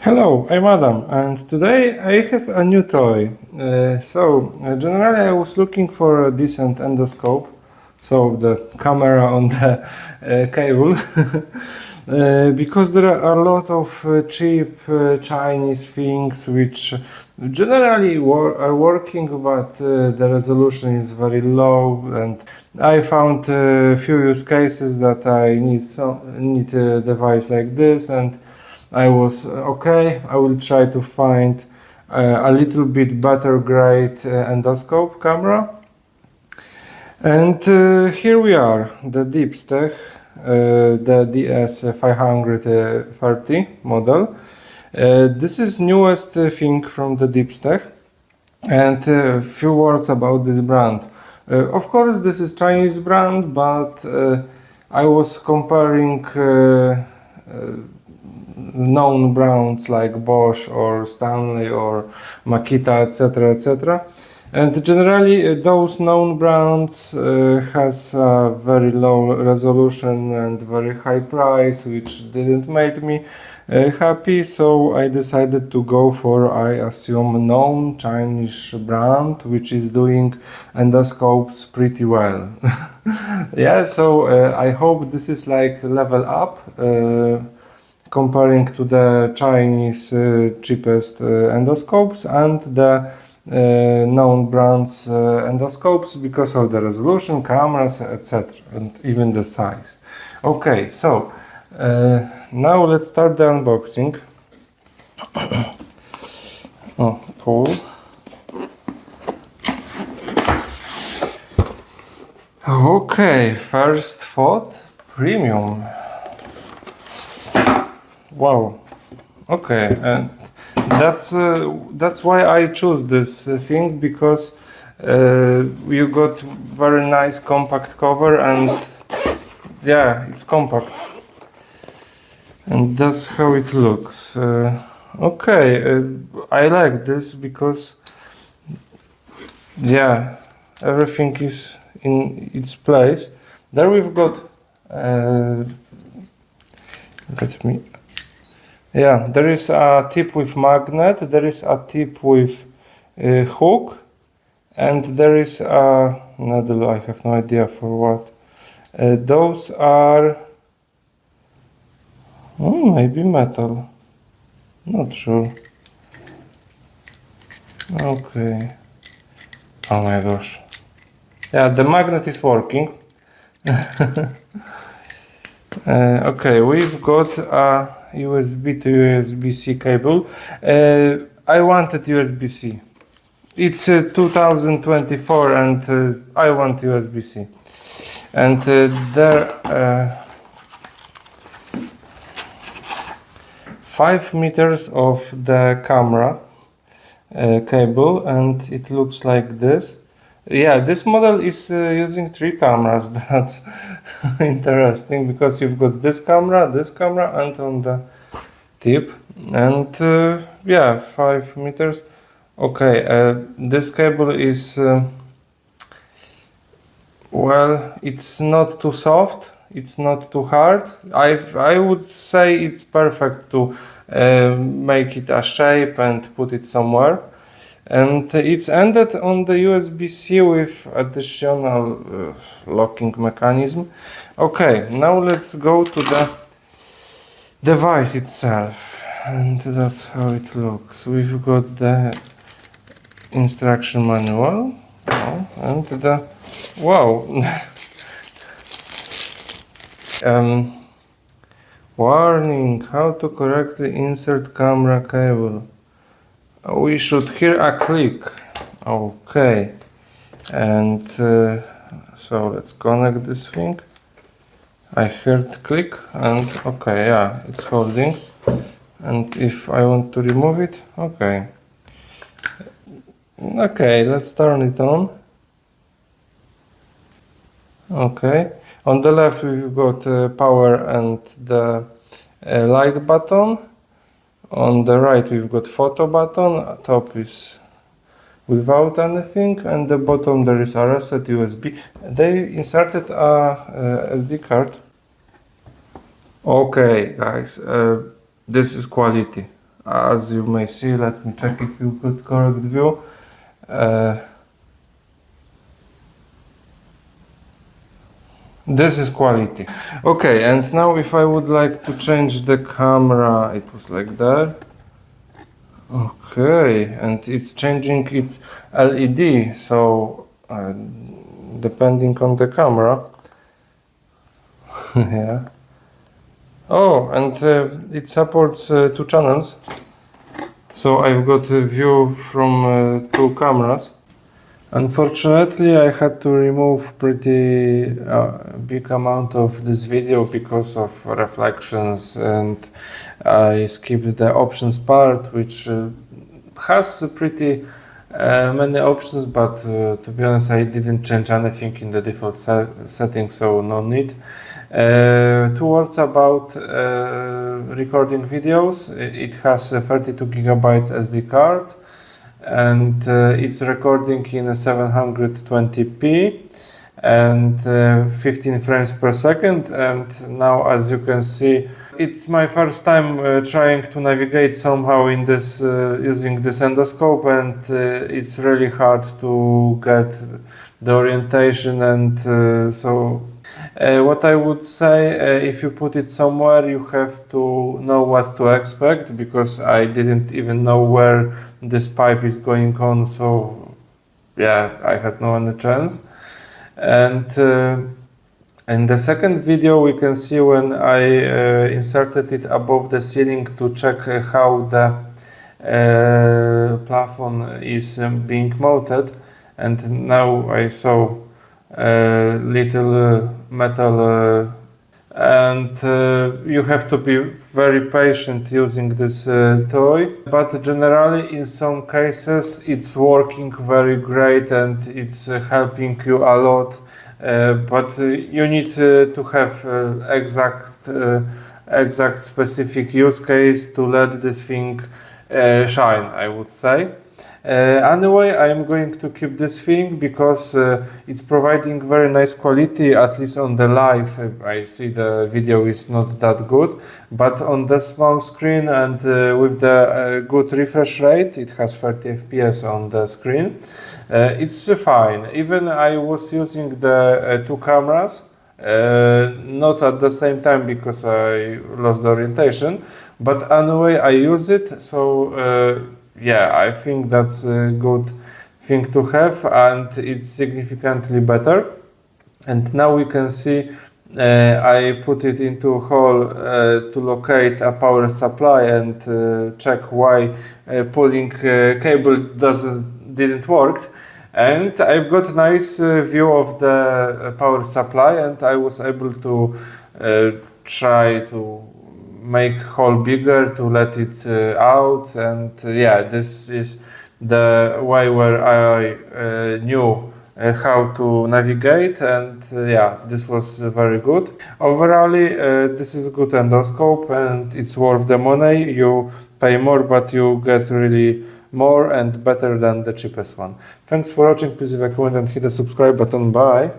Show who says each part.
Speaker 1: Hello, I'm Adam, and today I have a new toy. Generally I was looking for a decent endoscope, so the camera on the cable, because there are a lot of cheap Chinese things which generally are working, but the resolution is very low, and I found a few use cases that I need a device like this, and I was okay. I will try to find a little bit better grade endoscope camera. And here we are, the DEPSTECH, the DS530 model. This is newest thing from the DEPSTECH. And a few words about this brand. Of course, this is Chinese brand, but I was comparing known brands like Bosch or Stanley or Makita, etc., etc. And generally, those known brands has a very low resolution and very high price, which didn't make me happy. So I decided to go for, I assume, known Chinese brand, which is doing endoscopes pretty well. Yeah, so I hope this is like level up. Comparing to the Chinese cheapest endoscopes and the known brands endoscopes because of the resolution, cameras, etc., and even the size. Okay, so now let's start the unboxing. Oh, cool. Okay, first thought, premium. Wow. Okay, and that's why I choose this thing, because you got very nice compact cover, and yeah, it's compact, and that's how it looks. Okay, I like this because yeah, everything is in its place. There we've got let me. Yeah, there is a tip with magnet, there is a tip with hook, and there is a needle. I have no idea for what. Those are maybe metal. Not sure. Okay. Oh my gosh. Yeah, the magnet is working. Okay, we've got a USB to USB-C cable. I wanted USB-C. It's 2024 and I want USB-C. And there 5 meters of the camera cable, and it looks like this. Yeah, this model is using 3 cameras. That's interesting, because you've got this camera, and on the tip, and yeah, 5 meters. Okay, this cable is well, it's not too soft, it's not too hard. I would say it's perfect to make it a shape and put it somewhere. And it's ended on the USB-C with additional locking mechanism. Okay, now let's go to the device itself, and that's how it looks. We've got the instruction manual, and the wow. Warning: how to correctly insert camera cable. We should hear a click. Okay, and so let's connect this thing. I heard click, and okay, yeah, it's holding. And if I want to remove it, okay, let's turn it on. Okay, on the left we've got power and the light button. On the right we've got photo button. Top is without anything, and the bottom there is a reset USB. They inserted a SD card. Okay, guys, this is quality. as you may see. Let me check if you got correct view. This is quality. Okay, and now if I would like to change the camera, it was like that. Okay, and it's changing its LED, so depending on the camera. Yeah. Oh, and it supports 2 channels. So I've got a view from 2 cameras. Unfortunately, I had to remove pretty big amount of this video because of reflections, and I skipped the options part, which has pretty many options, but to be honest, I didn't change anything in the default settings, so no need. 2 words about recording videos. It has a 32 gigabytes SD card, and it's recording in a 720p and 15 frames per second. And now, as you can see, it's my first time trying to navigate somehow in this using this endoscope, and it's really hard to get the orientation. And so what I would say, if you put it somewhere, you have to know what to expect, because I didn't even know where this pipe is going on, so yeah, I had no any chance. And in the second video, we can see when I inserted it above the ceiling to check how the plafond is being mounted, and now I saw little metal and you have to be very patient using this toy, but generally in some cases it's working very great and it's helping you a lot, but you need to have exact specific use case to let this thing shine, I would say. Anyway, I am going to keep this thing because it's providing very nice quality, at least on the live. I see the video is not that good, but on the small screen and with the good refresh rate, it has 30 FPS on the screen. It's fine. Even I was using the 2 cameras, not at the same time because I lost the orientation, but anyway I use it, so yeah, I think that's a good thing to have, and it's significantly better. And now we can see I put it into a hole to locate a power supply and check why pulling cable didn't work. And I've got a nice view of the power supply, and I was able to try to make hole bigger to let it out, and yeah, this is the way where I knew how to navigate, and yeah, this was very good. Overall, this is a good endoscope and it's worth the money. You pay more, but you get really more and better than the cheapest one. Thanks for watching. Please leave a comment and hit the subscribe button. Bye.